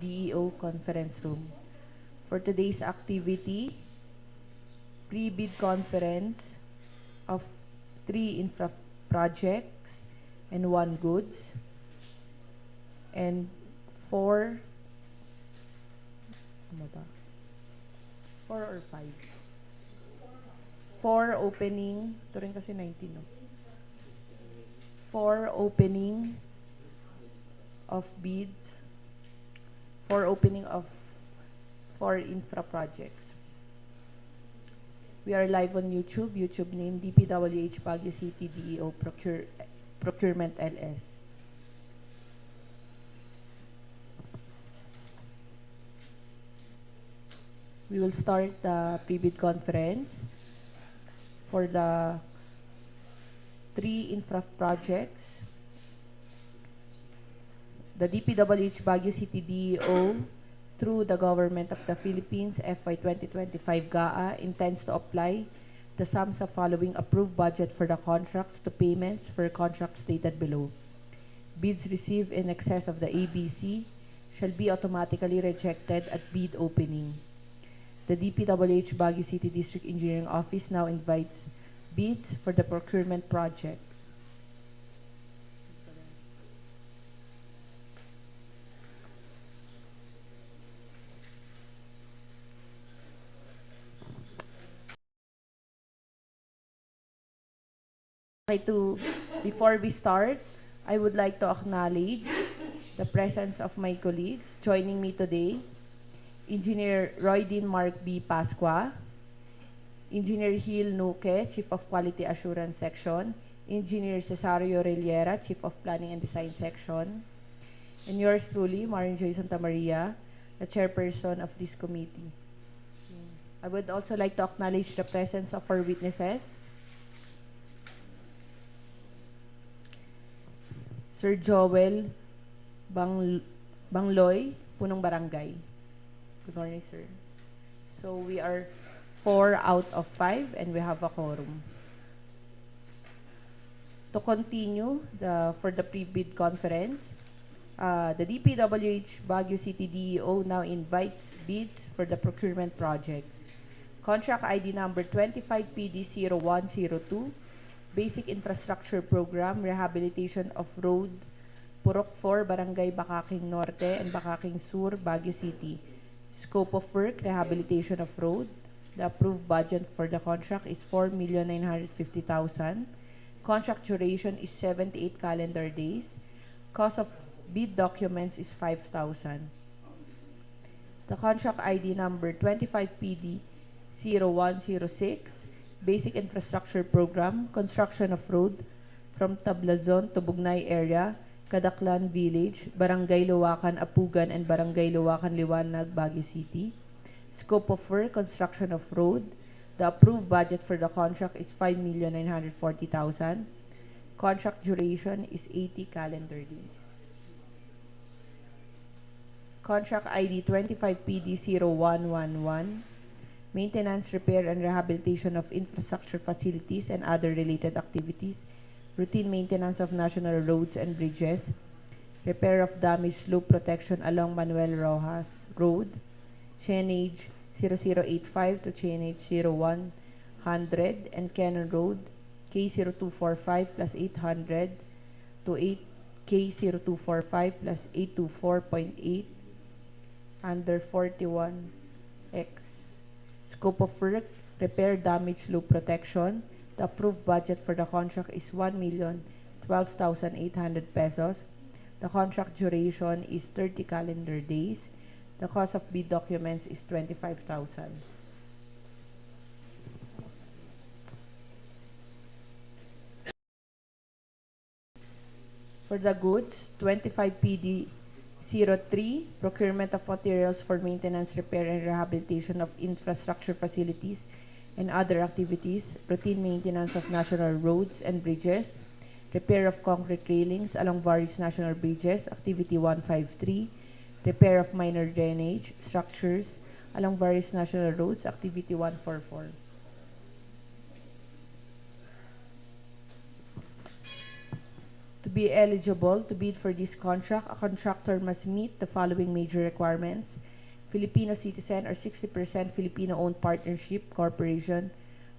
DEO conference room. For today's activity, pre-bid conference of 3 infra projects and 1 goods, and 4 or 5? 4 opening, ito rin kasi 19, no? 4 opening of bids, 4 opening of 4 infra projects. We are live on YouTube. YouTube name DPWH Baguio City DEO Procurement LS. We will start the pre-bid conference for the 3 infra projects. The DPWH Baguio City DEO, through the Government of the Philippines FY 2025 GAA, intends to apply the sums of following approved budget for the contracts to payments for contracts stated below. Bids received in excess of the ABC shall be automatically rejected at bid opening. The DPWH Baguio City District Engineering Office now invites bids for the procurement project. Before we start, I would like to acknowledge the presence of my colleagues joining me today. Engineer Roydin Mark B. Pasqua, Engineer Hil Nuque, Chief of Quality Assurance Section, Engineer Cesario Reliera, Chief of Planning and Design Section, and yours truly, Marin Joy Santa Maria, the chairperson of this committee. I would also like to acknowledge the presence of our witnesses. Sir Joel Bangloy, Punong Barangay. Good morning, sir. So we are 4 out of 5 and we have a quorum. To continue for the pre-bid conference, the DPWH Baguio City DEO now invites bids for the procurement project. Contract ID number 25PD0102, Basic Infrastructure Program, Rehabilitation of Road, Purok 4, Barangay Bakakeng Norte and Bakakeng Sur, Baguio City. Scope of work, rehabilitation of road. The approved budget for the contract is 4,950,000. Contract duration is 78 calendar days. Cost of bid documents is 5,000. The contract ID number 25PD0106, Basic Infrastructure Program, Construction of Road from Tablazon to Bugnay Area, Kadaklan Village, Barangay Luwakan Apugan and Barangay Luwakan Liwanag, Baguio City. Scope of work, construction of road. The approved budget for the contract is 5,940,000. Contract duration is 80 calendar days. Contract ID 25PD0111, Maintenance, Repair, and Rehabilitation of Infrastructure Facilities and other related activities. Routine maintenance of national roads and bridges, repair of damaged slope protection along Manuel Roxas Road, chainage 0085 to chainage 0100, and Kennon Road, K0245 plus 800 to K0245 plus 824.8 under 41X. Scope of work, repair damaged slope protection. The approved budget for the contract is 1,012,800 pesos. The contract duration is 30 calendar days. The cost of bid documents is 25,000. For the goods, 25PD03, Procurement of Materials for Maintenance, Repair, and Rehabilitation of Infrastructure Facilities and other activities, routine maintenance of national roads and bridges, repair of concrete railings along various national bridges, activity 153, repair of minor drainage structures along various national roads, activity 144. To be eligible to bid for this contract, a contractor must meet the following major requirements: Filipino citizen or 60% Filipino-owned partnership corporation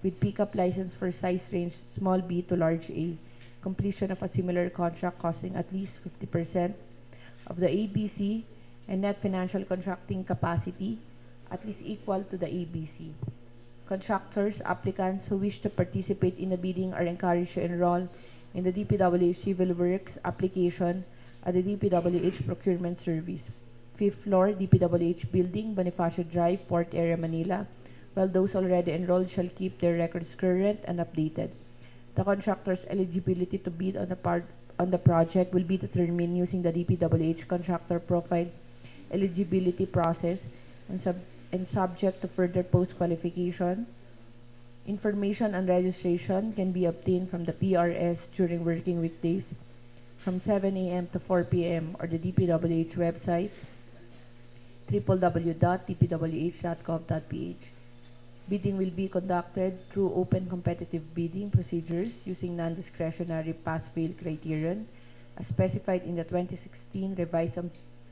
with pickup license for size range small b to large A, completion of a similar contract costing at least 50% of the ABC, and net financial contracting capacity at least equal to the ABC. Contractors, applicants who wish to participate in the bidding are encouraged to enroll in the DPWH Civil Works application at the DPWH Procurement Service, 5th floor, DPWH Building, Bonifacio Drive, Port Area, Manila, while those already enrolled shall keep their records current and updated. The contractor's eligibility to bid on the project will be determined using the DPWH contractor profile eligibility process and subject to further post-qualification. Information on registration can be obtained from the PRS during working weekdays from 7 a.m. to 4 p.m. or the DPWH website www.dpwh.gov.ph. Bidding will be conducted through open competitive bidding procedures using non-discretionary pass-fail criterion as specified in the 2016 Revised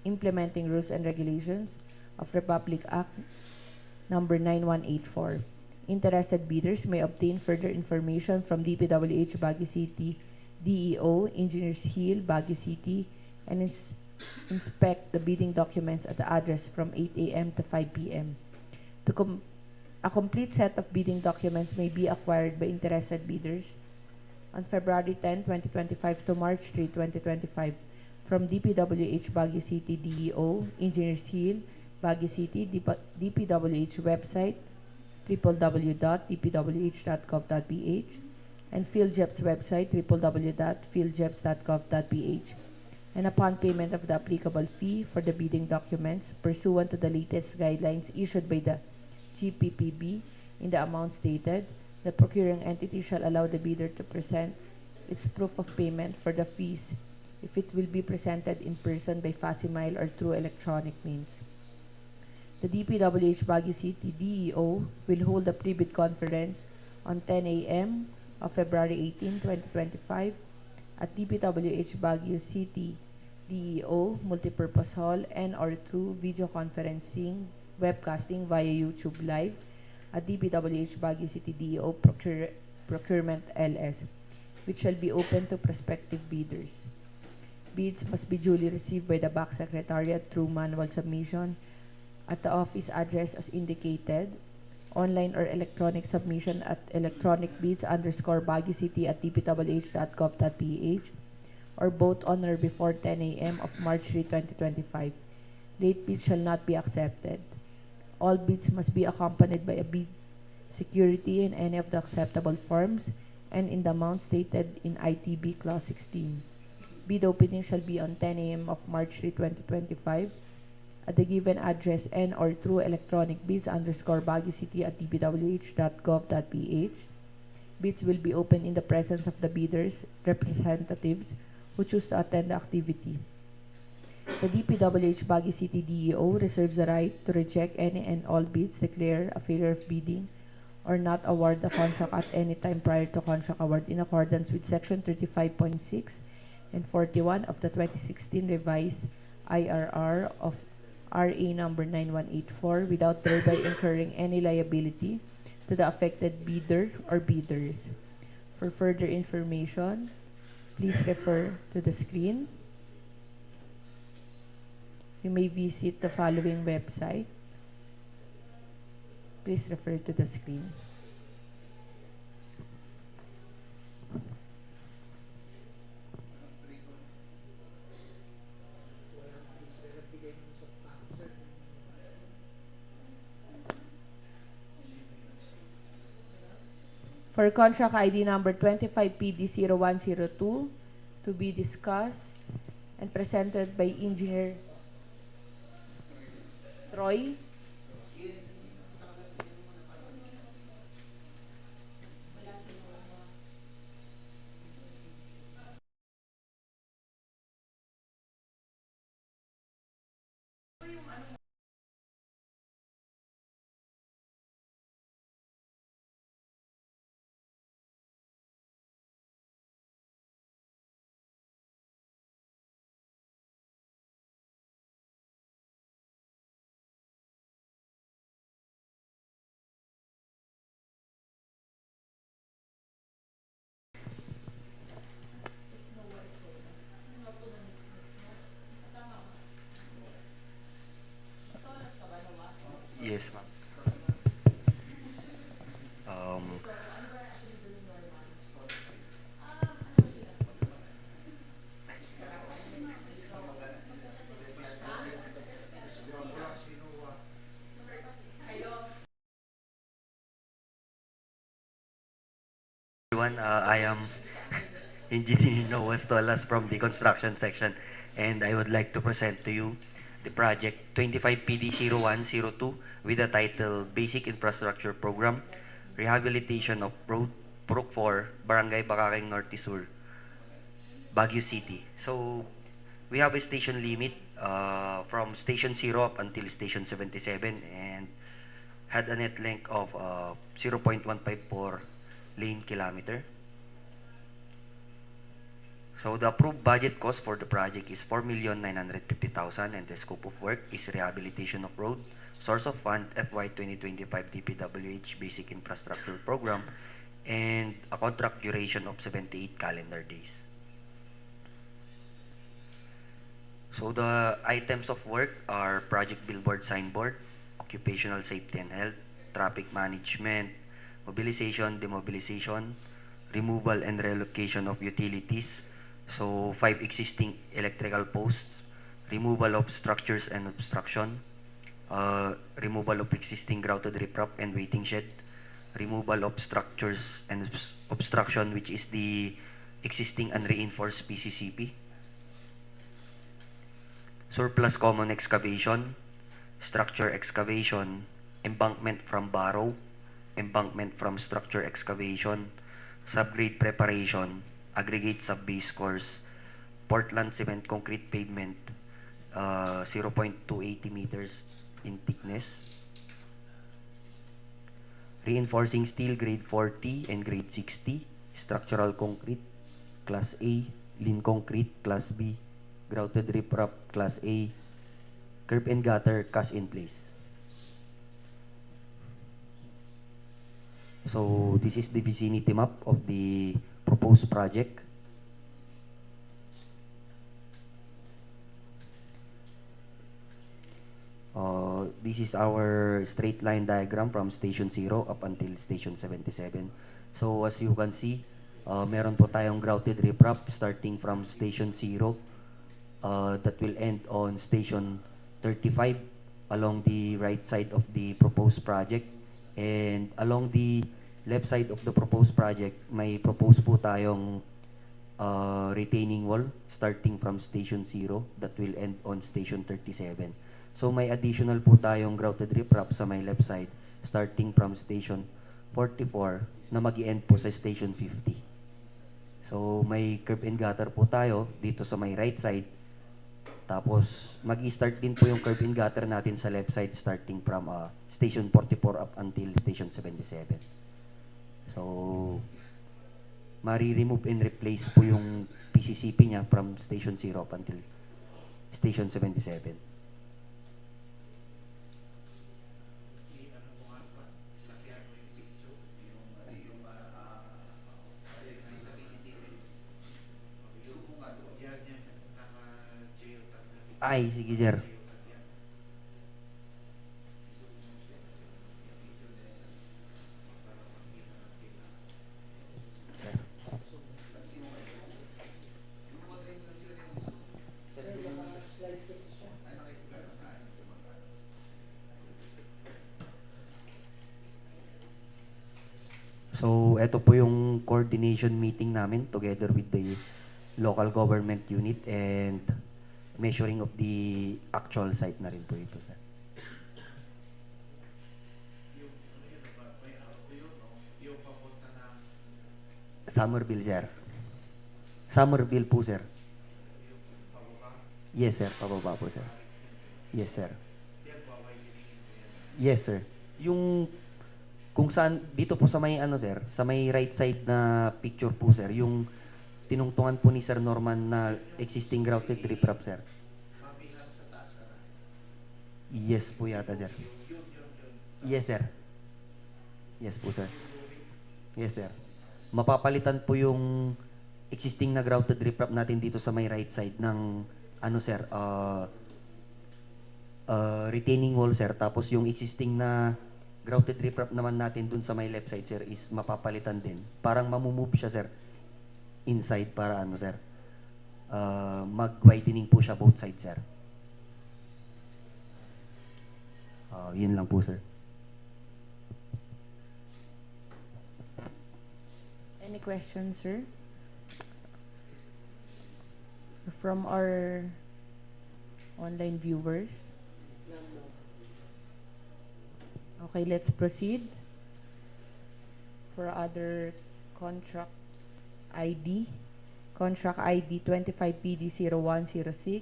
Implementing Rules and Regulations of Republic Act number 9184. Interested bidders may obtain further information from DPWH Baguio City, DEO, Engineers Hill, Baguio City, and inspect the bidding documents at the address from 8 a.m. to 5 p.m. A complete set of bidding documents may be acquired by interested bidders on February 10, 2025 to March 3, 2025 from DPWH Baguio City, DEO, Engineers Hill, Baguio City, DPWH website www.dpwh.gov.ph and PhilJEP's website www.philjeps.gov.ph, and upon payment of the applicable fee for the bidding documents pursuant to the latest guidelines issued by the GPPB in the amount stated, the procuring entity shall allow the bidder to present its proof of payment for the fees if it will be presented in person by facsimile or through electronic means. The DPWH Baguio City DEO will hold a pre-bid conference on 10 a.m. of February 18, 2025 at DPWH Baguio City DEO Multipurpose Hall and or through video conferencing webcasting via YouTube Live at DPWH Baguio City DEO Procurement LS, which shall be open to prospective bidders. Bids must be duly received by the BAC Secretariat through manual submission at the office address as indicated, online or electronic submission at electronicbids_baguiocity@dpwh.gov.ph, or both on or before 10 a.m. of March 3, 2025. Late bids shall not be accepted. All bids must be accompanied by a bid security in any of the acceptable forms and in the amount stated in ITB Clause 16. Bid opening shall be on 10 a.m. of March 3, 2025 at the given address and or through electronic bids_baguiocity@dpwh.gov.ph. Bids will be open in the presence of the bidders' representatives who choose to attend the activity. The DPWH Baguio City DEO reserves the right to reject any and all bids, declare a failure of bidding, or not award the contract at any time prior to contract award in accordance with Section 35.6 and 41 of the 2016 Revised IRR of RA number 9184 without thereby incurring any liability to the affected bidder or bidders. For further information, please refer to the screen. You may visit the following website. Please refer to the screen. For contract ID number 25PD0102 to be discussed and presented by Engineer Troy. everyone. I am Engineer Noah Stolas from the construction section, and I would like to present to you the project 25PD0102 with the title Basic Infrastructure Program, Rehabilitation of Road Proc 4, Barangay Bakakeng Norte Sur, Baguio City. So we have a station limit from Station 0 up until Station 77 and had a net length of 0.154 lane kilometer. So the approved budget cost for the project is 4,950,000 and the scope of work is rehabilitation of road, source of fund FY 2025 DPWH Basic Infrastructure Program, and a contract duration of 78 calendar days. So the items of work are project billboard signboard, occupational safety and health, traffic management, mobilization, demobilization, removal and relocation of utilities, so 5 existing electrical posts, removal of structures and obstruction, removal of existing grouted riprap and waiting shed, removal of structures and obstruction, which is the existing unreinforced PCCP, surplus common excavation, structure excavation, embankment from barrow, embankment from structure excavation, subgrade preparation, aggregate sub-base course, Portland cement concrete pavement, 0.280 meters in thickness, reinforcing steel grade 40 and grade 60, structural concrete class A, lean concrete class B, grouted riprap class A, curb and gutter cast in place. So this is the vicinity map of the proposed project. This is our straight line diagram from Station 0 up until Station 77. So as you can see, meron po tayong grouted riprap starting from Station 0 that will end on Station 35 along the right side of the proposed project. And along the left side of the proposed project, may propose po tayong retaining wall starting from Station 0 that will end on Station 37. So may additional po tayong grouted riprap sa may left side starting from Station 44 na mag-i-end po sa Station 50. So may curb and gutter po tayo dito sa may right side. Tapos mag-i-start din po yung curb and gutter natin sa left side starting from Station 44 up until Station 77. So mari-remove and replace po yung PCCP niya from Station 0 up until Station 77. Ay, sige sir. So, ito po yung coordination meeting namin together with the local government unit and measuring of the actual site na rin po ito, sir. Summerville, sir. Summerville po, sir. Yes, sir. Pababa po, sir. Yes, sir. Yes, sir. Yung kung saan dito po sa may ano, sir, sa may right side na picture po, sir, yung tinungtungan po ni Sir Norman na existing grouted riprap, sir. Yes po yata, sir. Yes, sir. Yes po, sir. Yes, sir. Mapapalitan po yung existing na grouted riprap natin dito sa may right side ng ano, sir, retaining wall, sir. Tapos yung existing na grouted riprap naman natin dun sa may left side, sir, is mapapalitan din. Parang mamumove siya, sir, inside para ano, sir, mag-widening po siya both sides, sir. Yun lang po, sir. Any questions, sir? From our online viewers? Okay, let's proceed. For other contract ID, contract ID 25PD0106,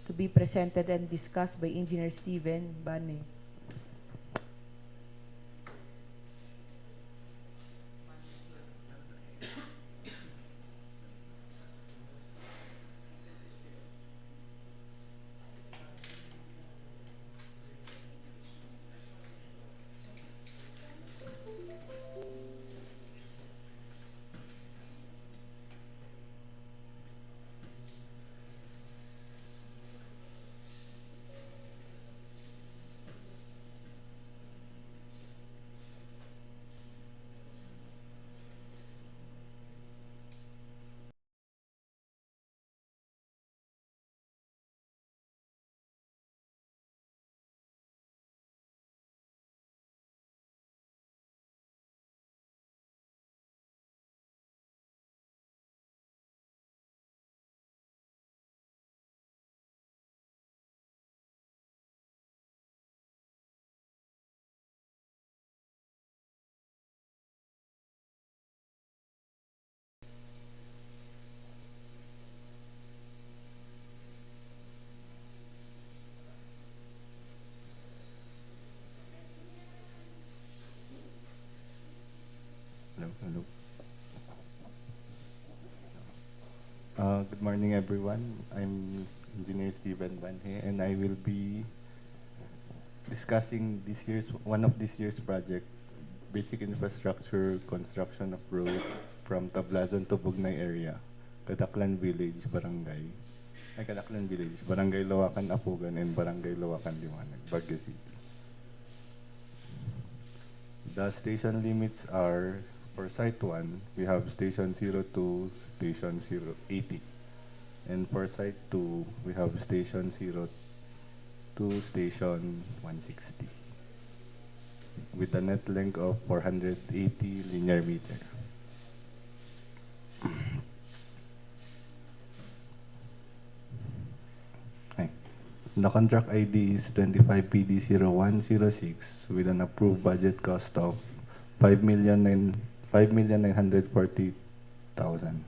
to be presented and discussed by Engineer Steven Bane. Hello. Good morning, everyone. I'm Engineer Steven Banhe, and I will be discussing one of this year's project, basic infrastructure construction of road from Tablasan to Bugnay area, Kadaklan Village, Barangay Lawakan Apugan, and Barangay Lawakan Liwanag, Baguio City. The station limits are, for Site 1, we have Station 0 to Station 80. And for Site 2, we have Station 0 to Station 160. With a net length of 480 linear meter. The contract ID is 25PD0106 with an approved budget cost of 5,940,000.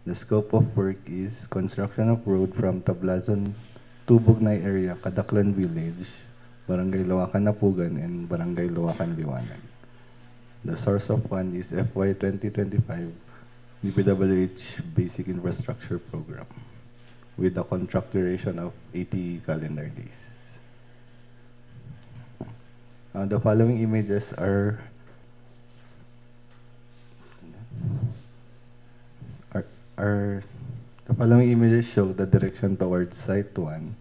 The scope of work is construction of road from Tablasan to Bugnay area, Kadaklan Village, Barangay Lawakan Apugan, and Barangay Lawakan Liwanag. The source of fund is FY 2025 DPWH Basic Infrastructure Program, with a contract duration of 80 calendar days. The following images the following images show the direction towards Site 1.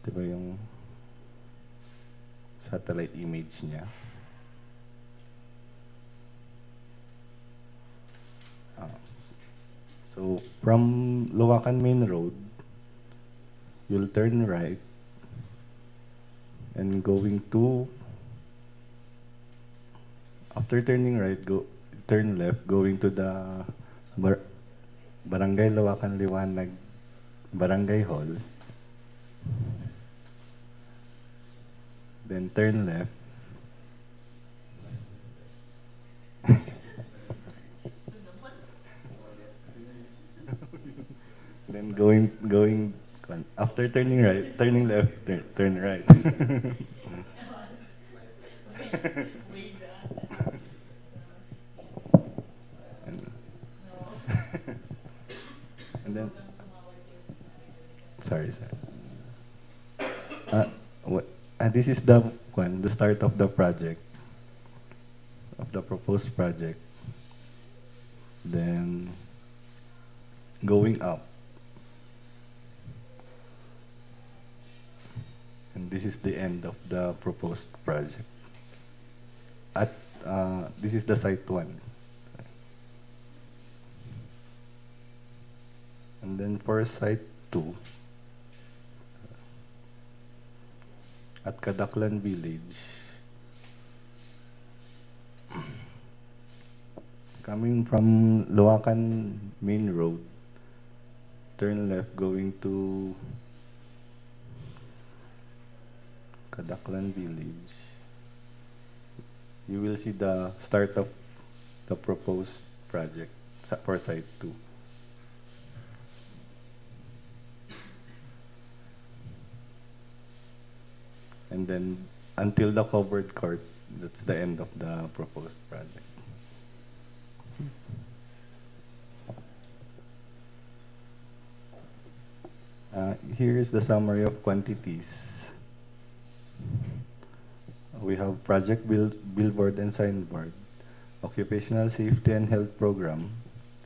Diba yung satellite image niya? So from Lawakan Main Road, you'll turn right and after turning right, turn left, going to the Barangay Lawakan Liwanag Barangay Hall. Then turn left. Then going after turning right, turning left, turn right. and then sorry. This is the start of the project, of the proposed project. Then going up. And this is the end of the proposed project. This is the Site 1. And then for Site 2, at Kadaklan Village, Coming from Luacan Main Road, turn left going to Kadaklan Village. You will see the start of the proposed project for Site 2. And then until the covered court, that's the end of the proposed project. Here is the summary of quantities. We have project billboard and signboard, occupational safety and health program,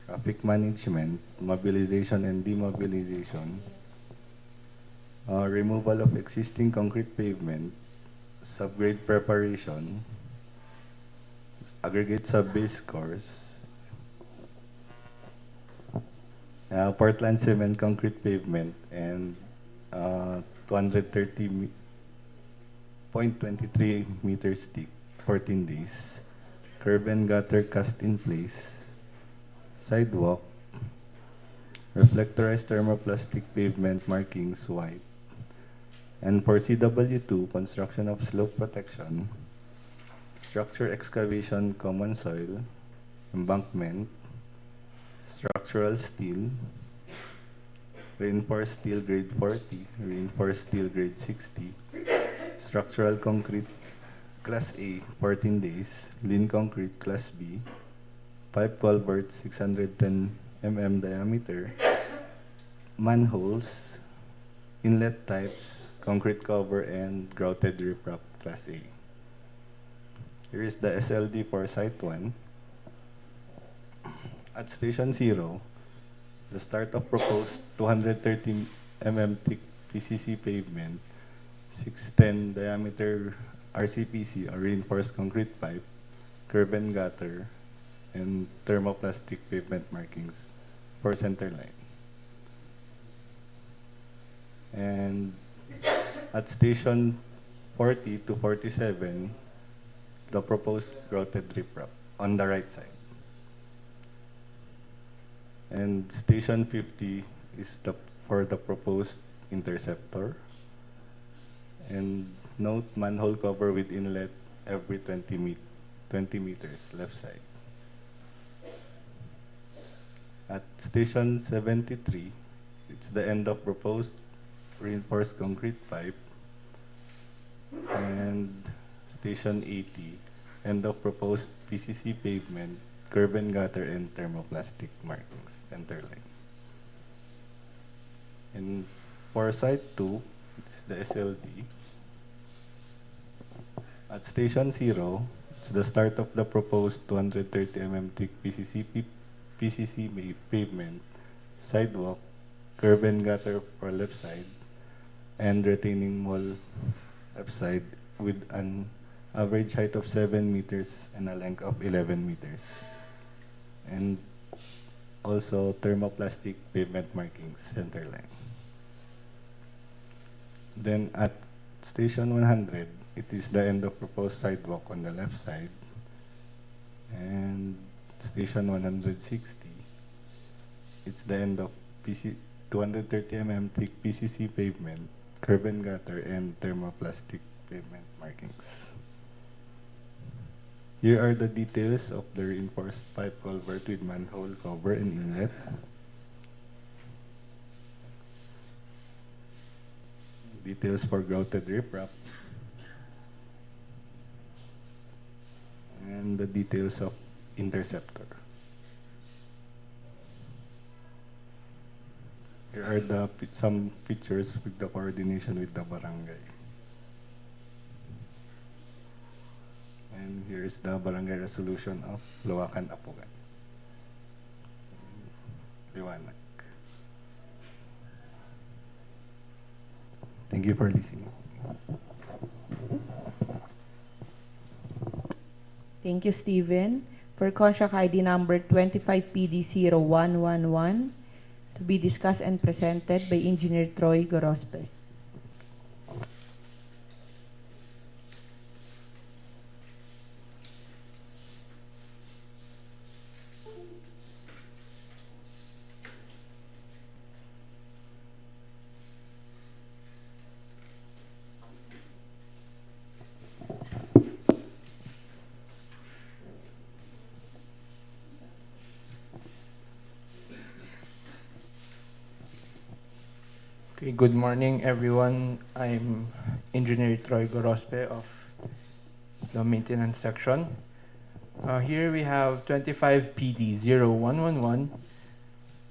traffic management, mobilization and demobilization, removal of existing concrete pavement, subgrade preparation, aggregate sub-base course, Portland cement concrete pavement, and 230.23 meters deep, 14 days, curb and gutter cast in place, sidewalk, reflectorized thermoplastic pavement markings white, and for CW2, construction of slope protection, structure excavation common soil, embankment, structural steel, reinforced steel grade 40, reinforced steel grade 60, structural concrete class A 14 days, lean concrete class B, pipe culverts 610 mm diameter, manholes, inlet types, concrete cover, and grouted riprap class A. Here is the SLD for Site 1. At Station 0, the start of proposed 230 mm thick PCC pavement, 610 diameter RCPC or reinforced concrete pipe, curb and gutter, and thermoplastic pavement markings for center line. And at Station 40 to 47, the proposed grouted riprap on the right side. And Station 50 is for the proposed interceptor. And note manhole cover with inlet every 20 meters left side. At Station 73, it's the end of proposed reinforced concrete pipe. And Station 80, end of proposed PCC pavement, curb and gutter, and thermoplastic markings, center line. And for Site 2, it's the SLD. At Station 0, it's the start of the proposed 230 mm thick PCC pavement, sidewalk, curb and gutter for left side, and retaining wall left side with an average height of 7 meters and a length of 11 meters. And also thermoplastic pavement markings, center line. Then at Station 100, it is the end of proposed sidewalk on the left side. And Station 160, it's the end of 230 mm thick PCC pavement, curb and gutter, and thermoplastic pavement markings. Here are the details of the reinforced pipe culvert with manhole cover and inlet. Details for grouted riprap. And the details of interceptor. Here are some pictures with the coordination with the barangay. And here is the barangay resolution of Luacan Apugan. Liwanag. Thank you for listening. Thank you, Stephen. For contract ID number 25PD0111, to be discussed and presented by Engineer Troy Gorospe. Okay, good morning everyone. I'm Engineer Troy Gorospe of the maintenance section. Here we have 25 PD 0111,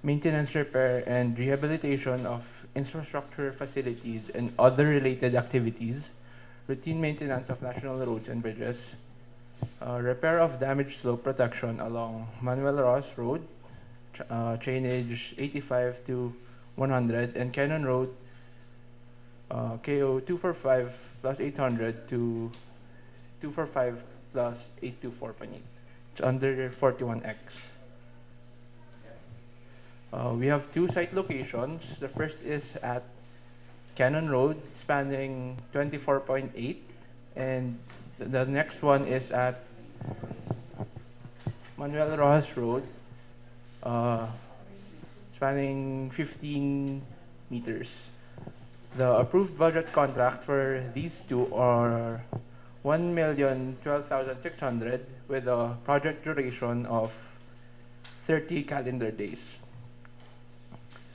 maintenance, repair, and rehabilitation of infrastructure facilities and other related activities, routine maintenance of national roads and bridges, repair of damaged slope protection along Manuel Ross Road, chainage 85 to 100, and Kennon Road, KO 245 plus 800 to 245 plus 824 Panit. It's under 41X. We have two site locations. The first is at Kennon Road, spanning 24.8, and the next one is at Manuel Rojas Road, spanning 15 meters. The approved budget contract for these two are 1,012,600 with a project duration of 30 calendar days.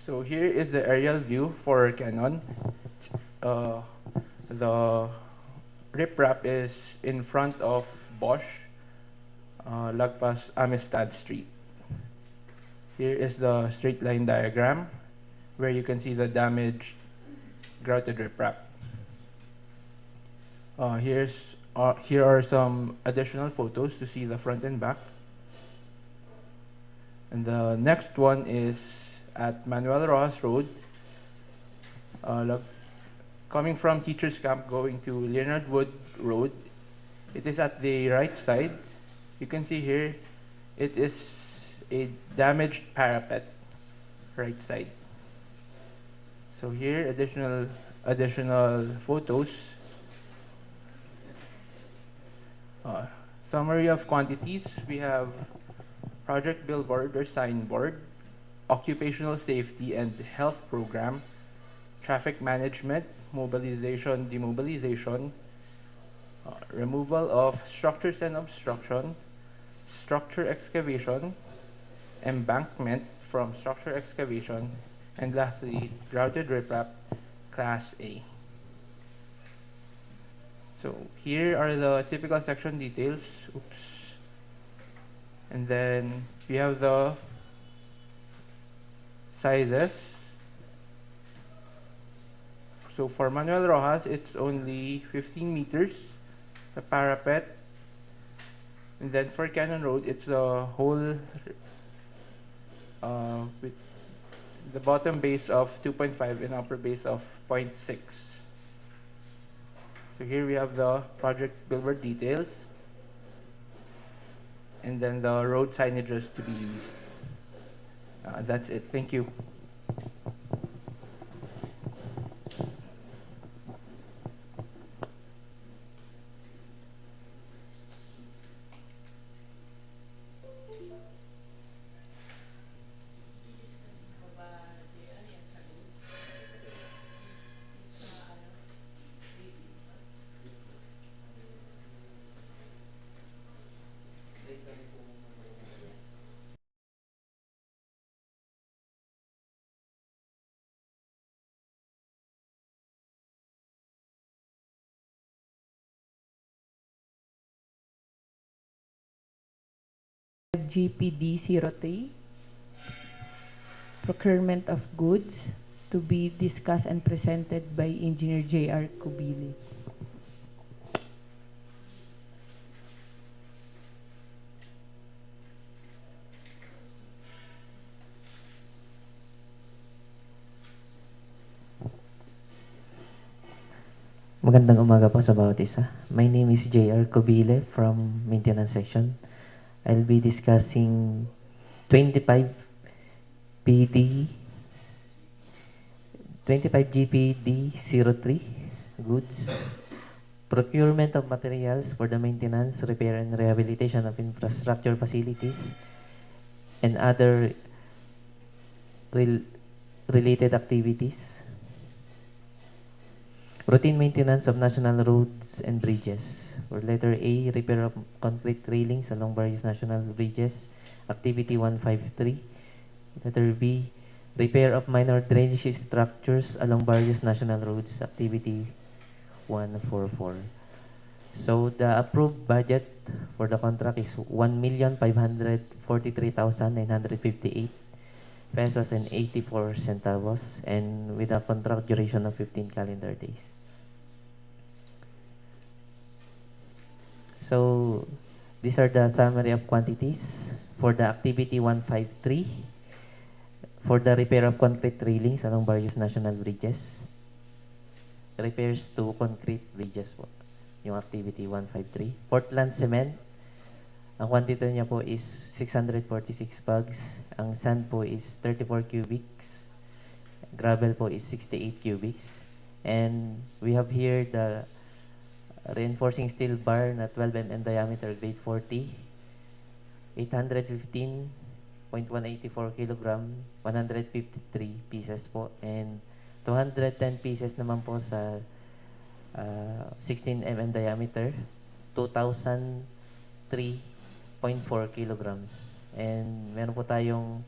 So here is the aerial view for Kennon. The riprap is in front of Bosch, Lagpas Amistad Street. Here is the straight line diagram where you can see the damaged grouted riprap. Here are some additional photos to see the front and back. And the next one is at Manuel Rojas Road, coming from Teachers Camp going to Leonard Wood Road. It is at the right side. You can see here, it is a damaged parapet, right side. So here, additional photos. Summary of quantities, we have project billboard or signboard, occupational safety and health program, traffic management, mobilization, demobilization, removal of structures and obstruction, structure excavation, embankment from structure excavation, and lastly, grouted riprap Class A. So here are the typical section details. Oops. And then we have the sizes. So for Manuel Rojas, it's only 15 meters, the parapet. And then for Kennon Road, it's the whole with the bottom base of 2.5 and upper base of 0.6. So here we have the project billboard details, and then the road signages to be used. That's it. Thank you. GPD03, procurement of goods, to be discussed and presented by Engineer J.R. Cubili. Magandang umaga po sa bawat isa. My name is J.R. Cobile from Maintenance Section. I'll be discussing 25 PD 25 GPD 03 goods, procurement of materials for the maintenance, repair, and rehabilitation of infrastructure facilities, and other related activities, routine maintenance of national roads and bridges. For letter A, repair of concrete railings along various national bridges, activity 153. Letter B, repair of minor drainage structures along various national roads, activity 144. So the approved budget for the contract is 1,543,958 pesos and 84 centavos, and with a contract duration of 15 calendar days. So these are the summary of quantities for the activity 153 for the repair of concrete railings along various national bridges. Repairs to concrete bridges po, yung activity 153. Portland cement, ang quantity niya po is 646 bags. Ang sand po is 34 cubics. Gravel po is 68 cubics. And we have here the reinforcing steel bar na 12 mm diameter, grade 40, 815.184 kilogram, 153 pieces po, and 210 pieces naman po sa 16 mm diameter, 2,003.4 kilograms. And meron po tayong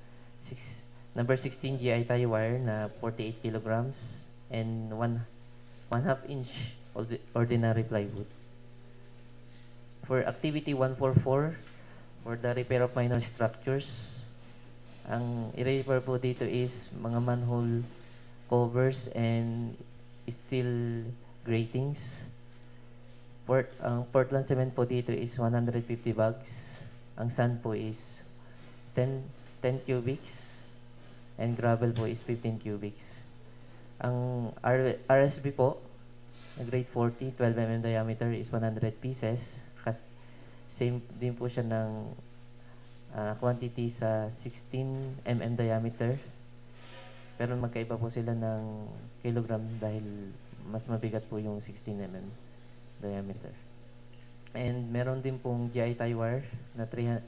number 16 GI tie wire na 48 kilograms and 1/2 inch ordinary plywood. For activity 144, for the repair of minor structures, ang i-repair po dito is mga manhole covers and steel gratings. Ang Portland cement po dito is 150 bags. Ang sand po is 10 cubics. And gravel po is 15 cubics. Ang RSB po, grade 40, 12 mm diameter is 100 pieces. Same din po siya ng quantity sa 16 mm diameter. Pero magkaiba po sila ng kilogram dahil mas mabigat po yung 16 mm diameter. And meron din pong GI tie wire na 38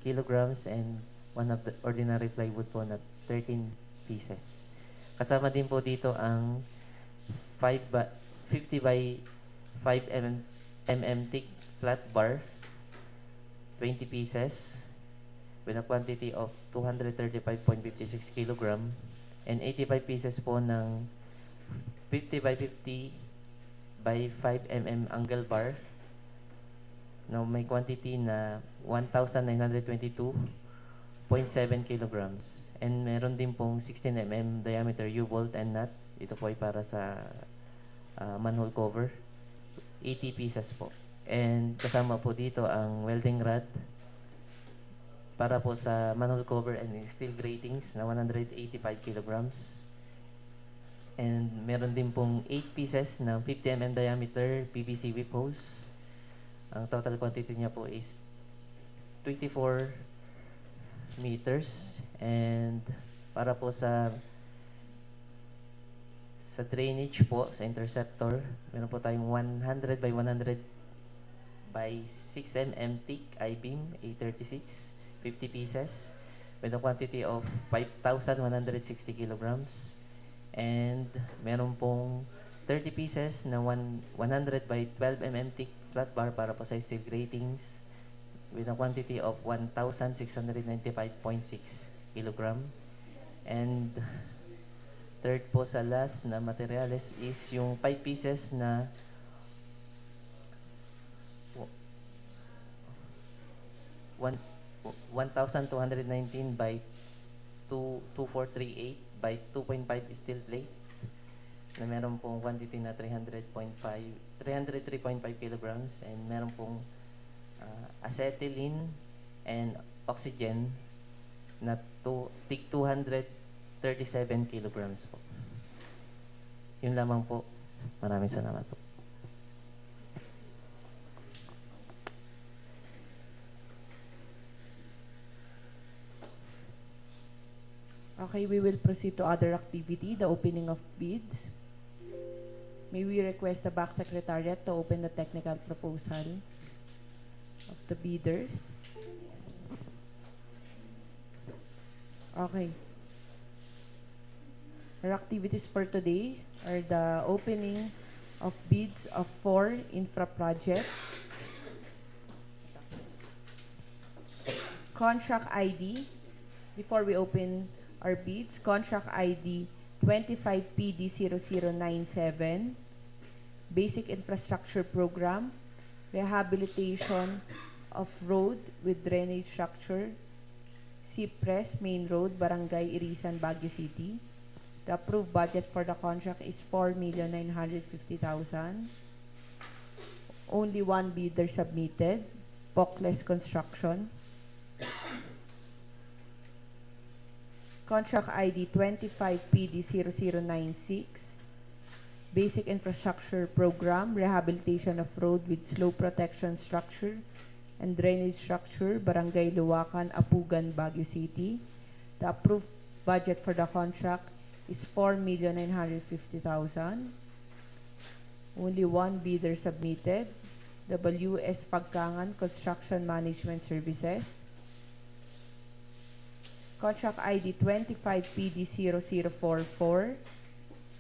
kilograms and one of the ordinary plywood po na 13 pieces. Kasama din po dito ang 50 by 5 mm thick flat bar, 20 pieces, with a quantity of 235.56 kilogram, and 85 pieces po ng 50 by 50 by 5 mm angle bar na may quantity na 1,922.7 kilograms. And meron din pong 16 mm diameter U-bolt and nut. Ito po ay para sa manhole cover. 80 pieces po. And kasama po dito ang welding rod para po sa manhole cover and steel gratings na 185 kilograms. And meron din pong 8 pieces ng 50 mm diameter PVC whip holes. Ang total quantity niya po is 24 meters. And para po sa drainage po, sa interceptor, meron po tayong 100 by 100 by 6 mm thick I-beam, A36, 50 pieces, with a quantity of 5,160 kilograms. And meron pong 30 pieces na 100 by 12 mm thick flat bar para po sa steel gratings, with a quantity of 1,695.6 kilogram. And third po sa last na materials is yung 5 pieces na 1,219 by 2438 by 2.5 steel plate na meron pong quantity na 303.5 kilograms, and meron pong acetylene and oxygen na tig 237 kilograms po. Yun lamang po. Maraming salamat po. Okay, we will proceed to other activity, the opening of bids. May we request the back secretariat to open the technical proposal of the bidders. Okay. Our activities for today are the opening of bids of 4 infra projects, contract ID. Before we open our bids. Contract ID 25PD0097, Basic Infrastructure Program, Rehabilitation of Road with Drainage Structure, Cypress Main Road, Barangay Irisan, Baguio City. The approved budget for the contract is 4,950,000. Only one bidder submitted, Pocles Construction. Contract ID 25PD0096, Basic Infrastructure Program, Rehabilitation of Road with Slope Protection Structure and Drainage Structure, Barangay Luwakan, Apugan, Baguio City. The approved budget for the contract is 4,950,000. Only one bidder submitted, WS Pagkangan Construction Management Services. Contract ID 25PD0044,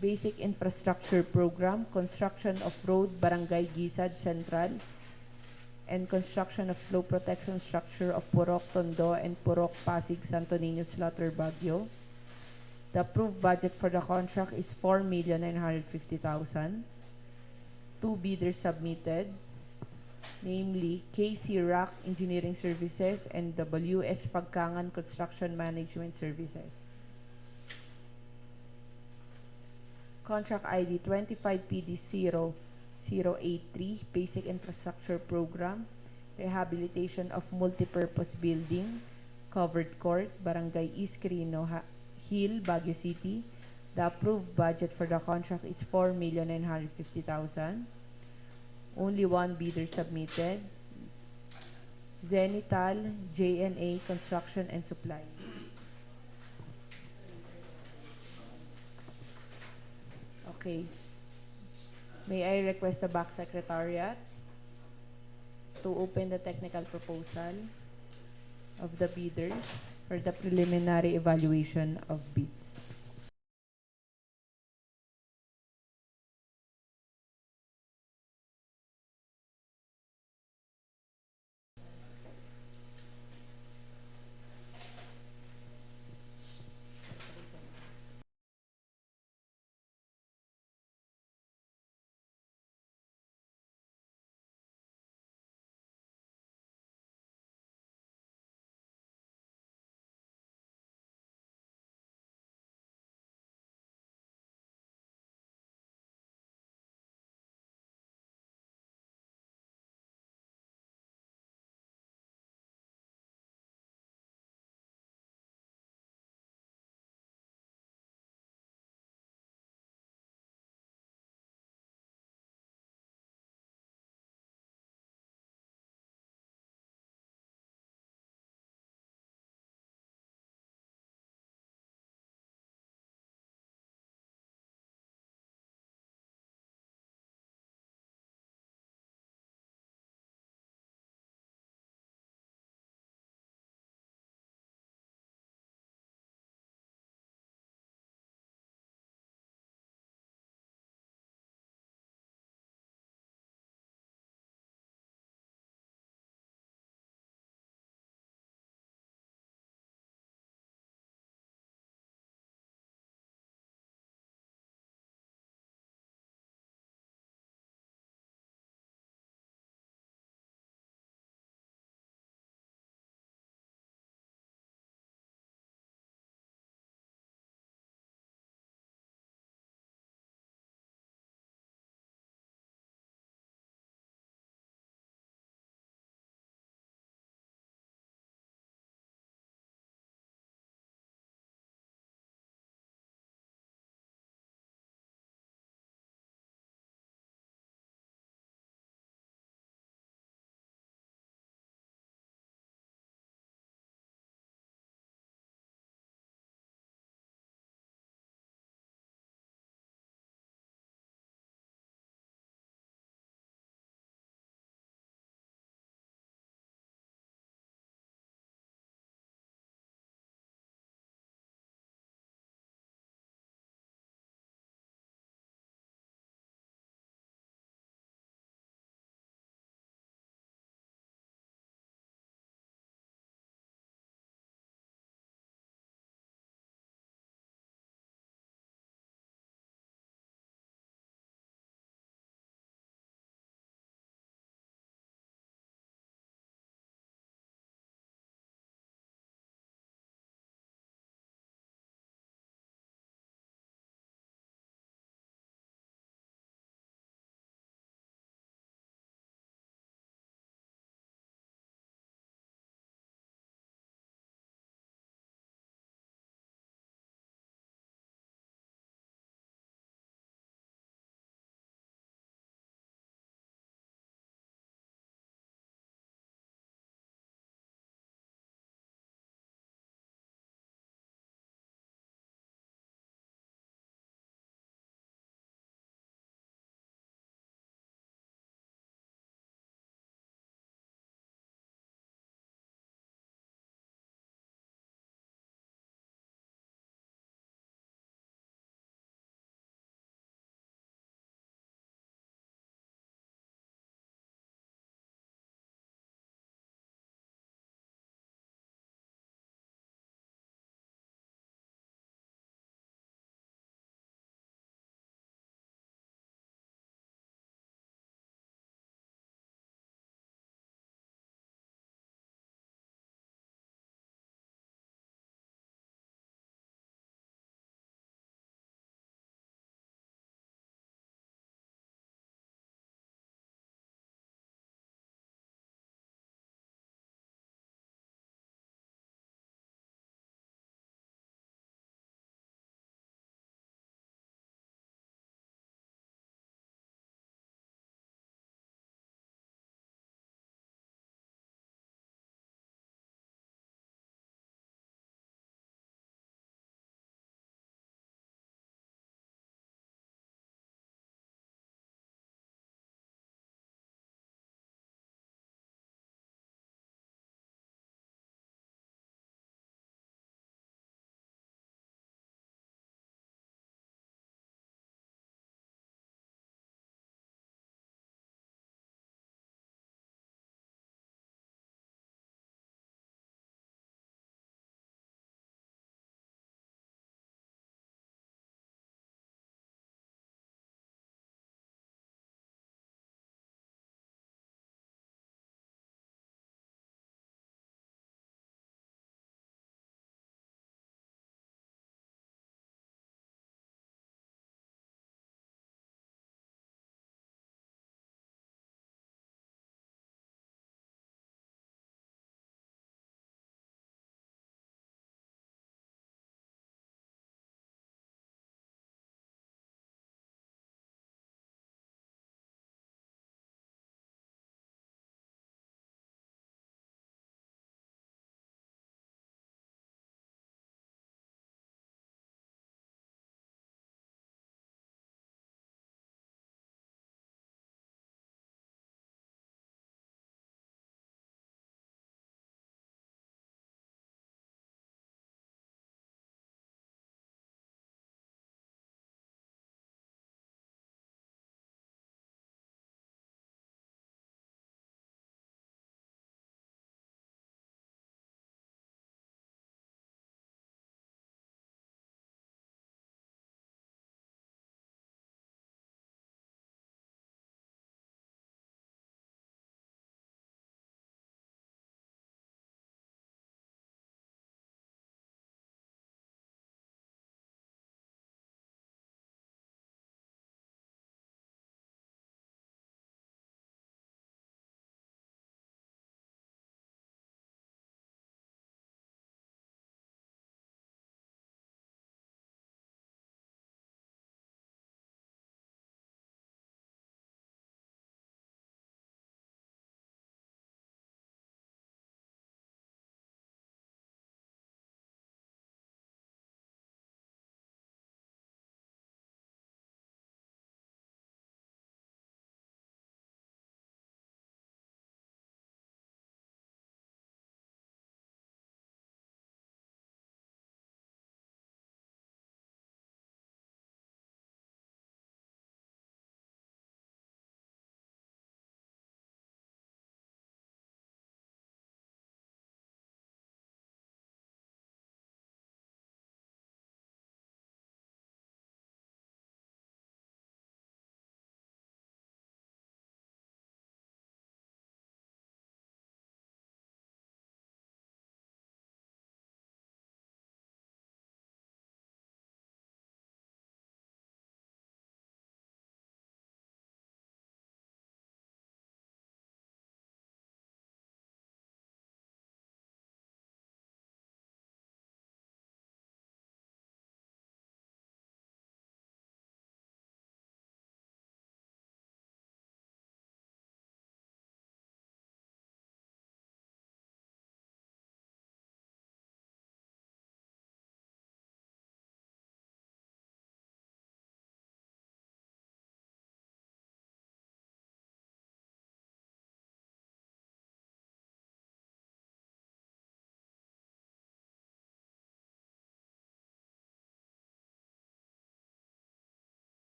Basic Infrastructure Program, Construction of Road, Barangay Gisad Central, and Construction of Slope Protection Structure of Purok Tondo and Purok Pasig Santo Niño Slaughter, Baguio. The approved budget for the contract is 4,950,000. Two bidders submitted, namely KC Rock Engineering Services and WS Pagkangan Construction Management Services. Contract ID 25PD0083, Basic Infrastructure Program, Rehabilitation of Multipurpose Building, Covered Court, Barangay East Quirino Hill, Baguio City. The approved budget for the contract is 4,950,000. Only one bidder submitted, Zenital JNA Construction and Supply. Okay. May I request the back secretariat to open the technical proposal of the bidders for the preliminary evaluation of bids.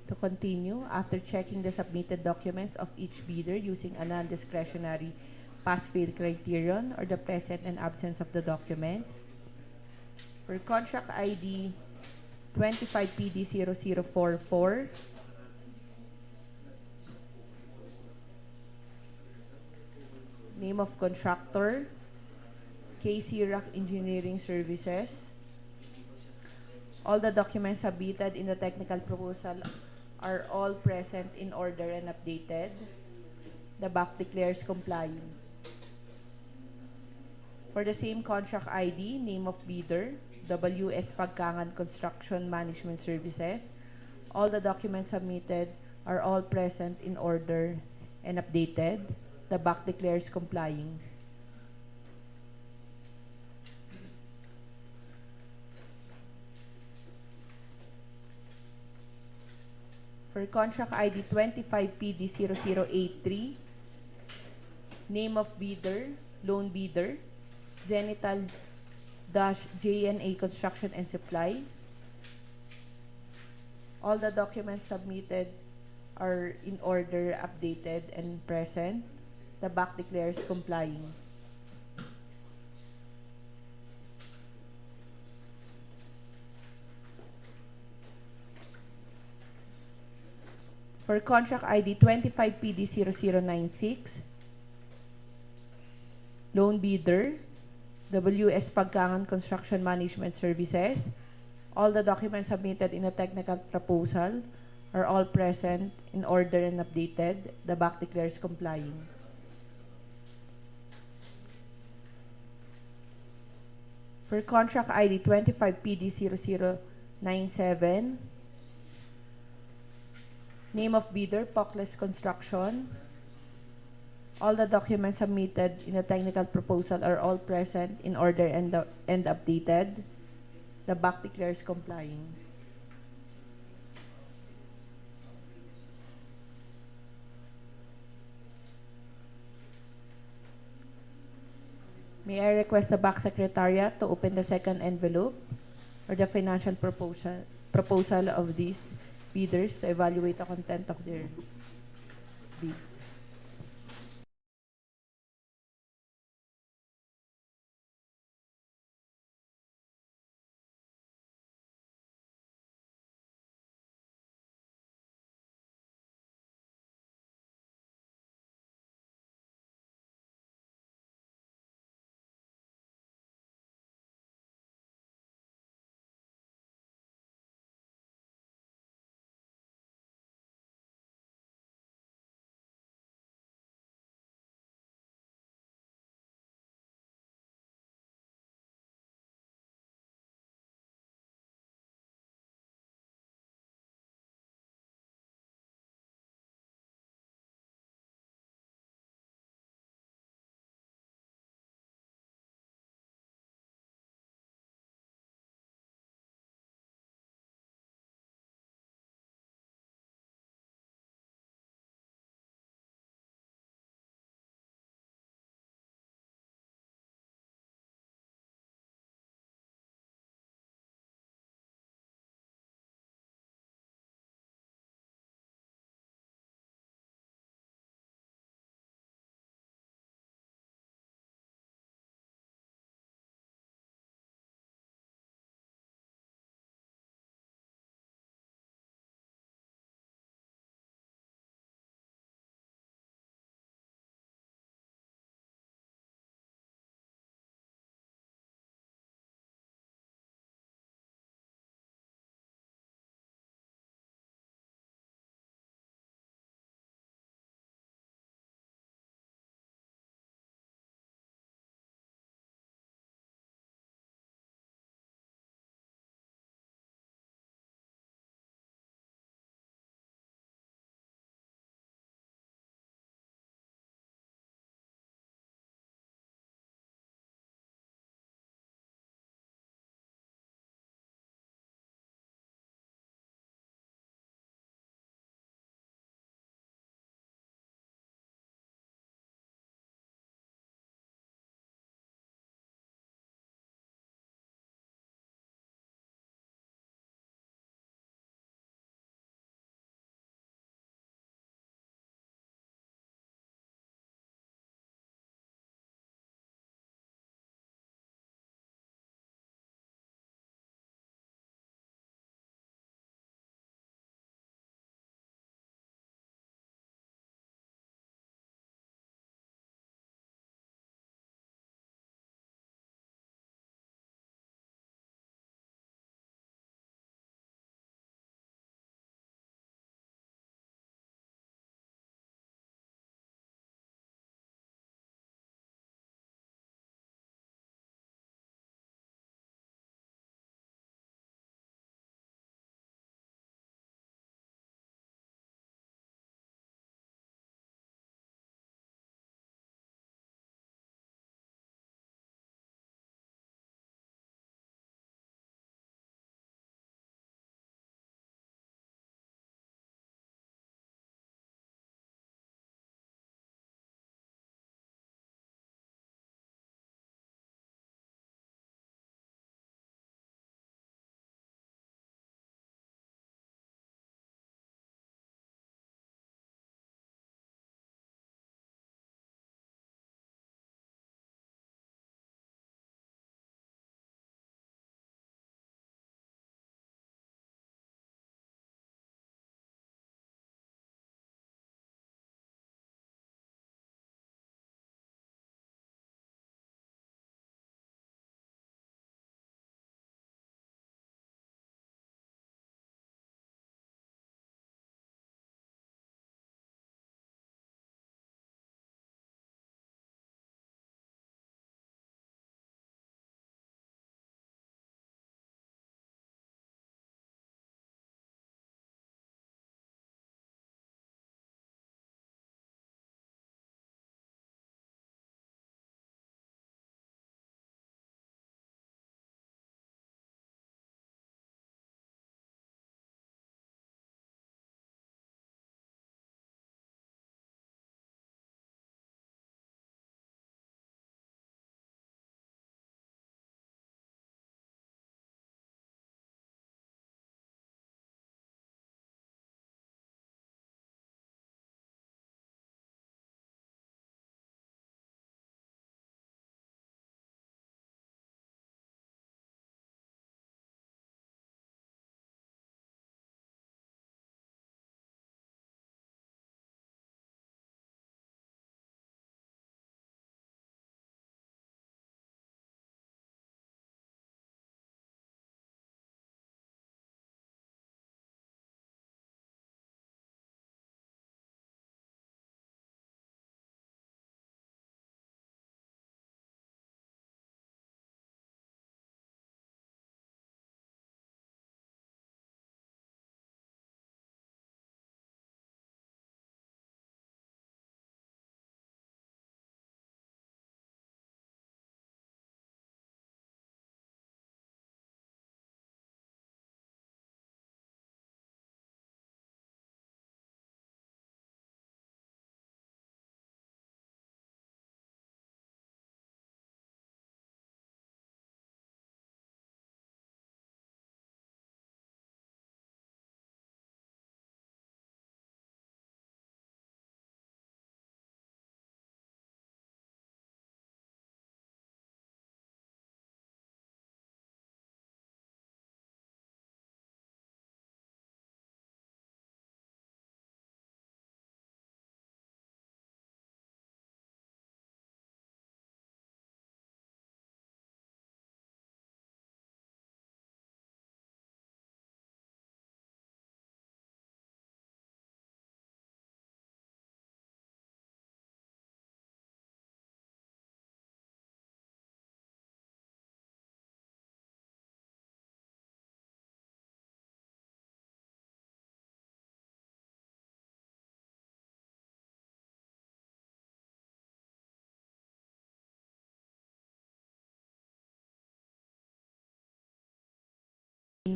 To continue, after checking the submitted documents of each bidder using a non-discretionary pass-fail criterion or the present and absence of the documents. For contract ID 25PD0044, name of contractor, KC Rock Engineering Services. All the documents submitted in the technical proposal are all present in order and updated. The back declares complying. For the same contract ID, name of bidder, WS Pagkangan Construction Management Services. All the documents submitted are all present in order and updated. The back declares complying. For contract ID 25PD0083, name of bidder, loan bidder, Zenital-JNA Construction and Supply. All the documents submitted are in order, updated, and present. The back declares complying. For contract ID 25PD0096, loan bidder, WS Pagkangan Construction Management Services. All the documents submitted in a technical proposal are all present, in order, and updated. The back declares complying. For contract ID 25PD0097, name of bidder, Pocles Construction. All the documents submitted in the technical proposal are all present, in order, and updated. The back declares complying. May I request the back secretariat to open the second envelope or the financial proposal of these bidders to evaluate the content of their bids.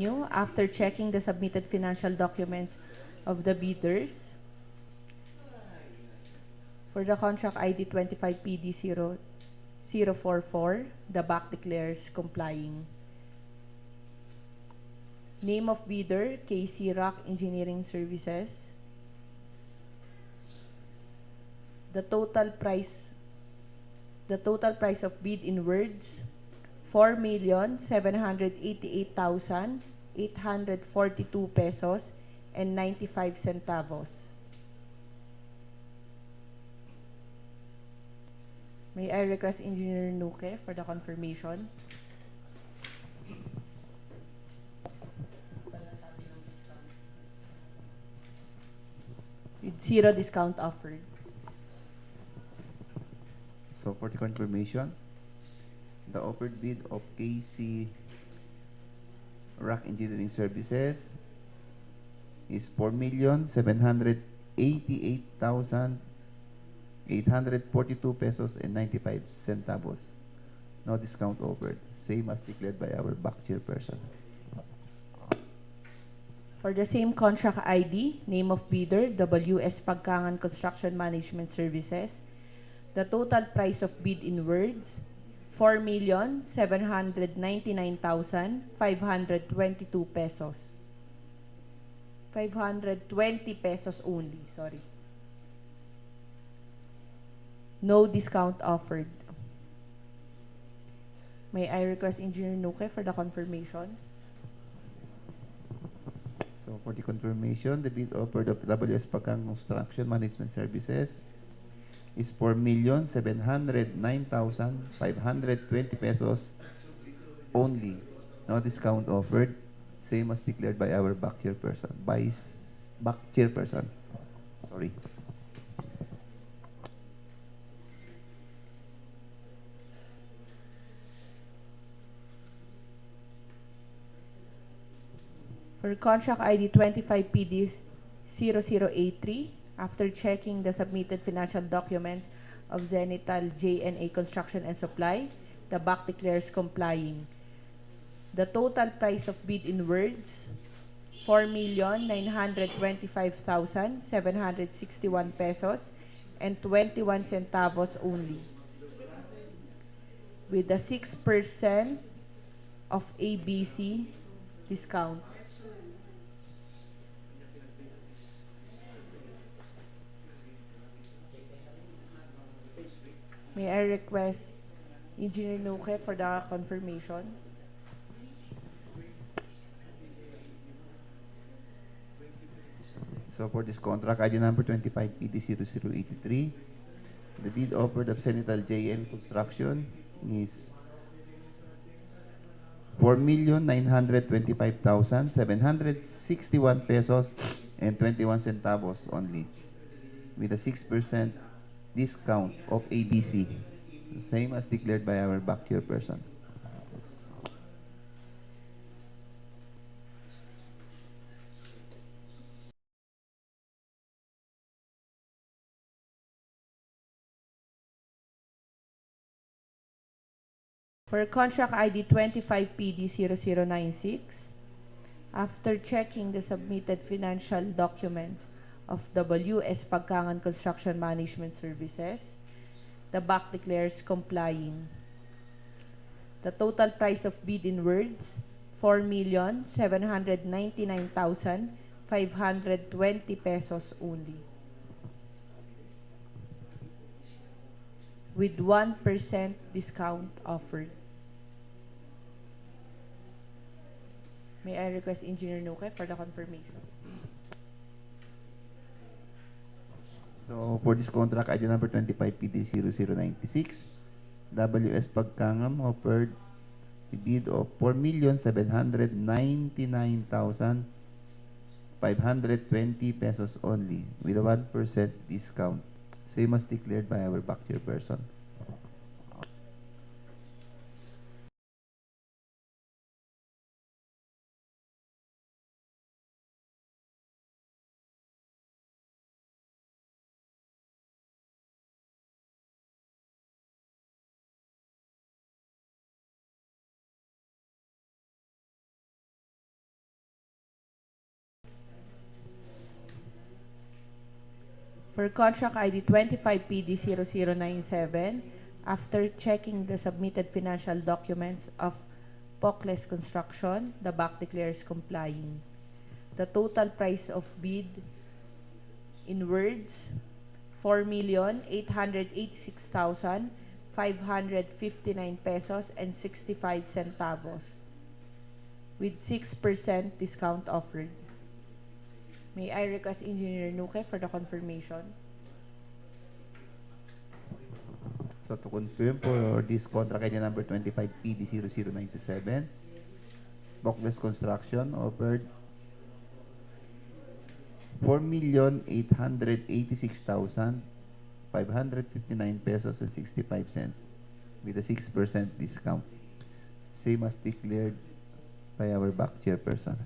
After checking the submitted financial documents of the bidders, for the contract ID 25PD0044, the BAC declares complying. Name of bidder, KC Rock Engineering Services. The total price of bid in words, 4,788,842 pesos and 95 centavos. May I request Engineer Nuke for the confirmation? With zero discount offered. So for the confirmation, the offered bid of KC Rock Engineering Services is 4,788,842 pesos and 95 centavos. No discount offered. Same as declared by our back chairperson. For the same contract ID, name of bidder, WS Pagkangan Construction Management Services. The total price of bid in words, 4,799,522 pesos. 520 pesos only, sorry. No discount offered. May I request Engineer Nuke for the confirmation? So for the confirmation, the bid offered of WS Pagkangan Construction Management Services is 4,709,520 pesos only. No discount offered. Same as declared by our back chairperson. Back chairperson. Sorry. For contract ID 25PD0083, after checking the submitted financial documents of Zenital JNA Construction and Supply, the BAC declares complying. The total price of bid in words, 4,925,761 pesos and 21 centavos only, with a 6% of ABC discount. May I request Engineer Nuke for the confirmation? So for this contract, ID number 25PD0083, the bid offered of Zenital JN Construction is 4,925,761 pesos and 21 centavos only, with a 6% discount of ABC, same as declared by our back chairperson. For contract ID 25PD0096, after checking the submitted financial documents of WS Pagkangan Construction Management Services, the BAC declares complying. The total price of bid in words, 4,799,520 pesos only, with 1% discount offered. May I request Engineer Nuke for the confirmation? So for this contract, ID number 25PD0096, WS Pagkangam offered a bid of 4,799,520 pesos only, with a 1% discount, same as declared by our back chairperson. For contract ID 25PD0097, after checking the submitted financial documents of Pocles Construction, the BAC declares complying. The total price of bid in words, 4,886,559 pesos and 65 centavos with 6% discount offered. May I request Engineer Nuke for the confirmation? So to confirm for this contract ID number 25PD0097, Bocles Construction offered 4,886,559 pesos and 65 cents with a 6% discount. Same as declared by our back chairperson.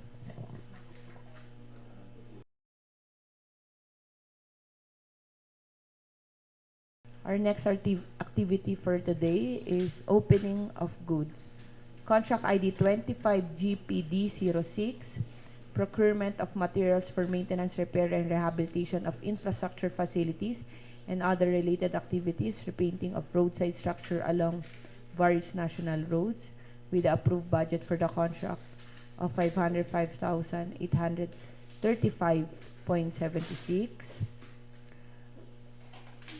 Our next activity for today is opening of goods. Contract ID 25GPD06, procurement of materials for maintenance, repair, and rehabilitation of infrastructure facilities and other related activities, repainting of roadside structure along various national roads, with the approved budget for the contract of 505,835.76.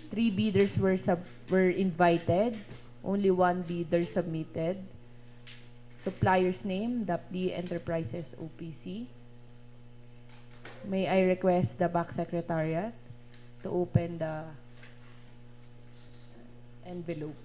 3 bidders were invited. Only 1 bidder submitted. Supplier's name, Dapli Enterprises OPC. May I request the back secretariat to open the envelope.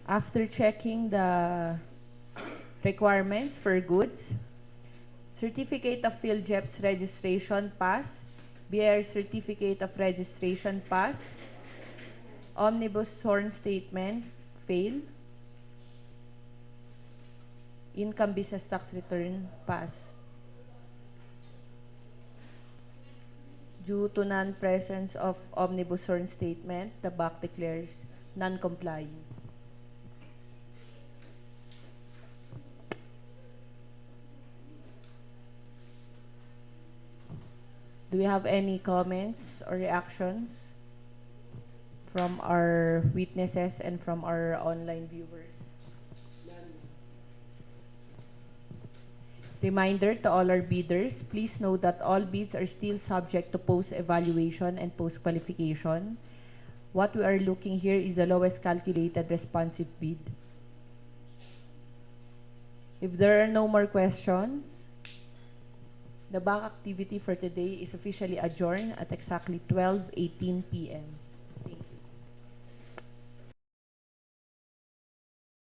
After checking the requirements for goods, Certificate of PhilJEP's registration pass, BIR Certificate of Registration pass, Omnibus sworn statement, fail, Income business tax return, pass. Due to non-presence of omnibus sworn statement, the BAC declares non-complying. Do we have any comments or reactions from our witnesses and from our online viewers? Reminder to all our bidders, please note that all bids are still subject to post-evaluation and post-qualification. What we are looking here is the lowest calculated responsive bid. If there are no more questions, the back activity for today is officially adjourned at exactly 12:18 p.m.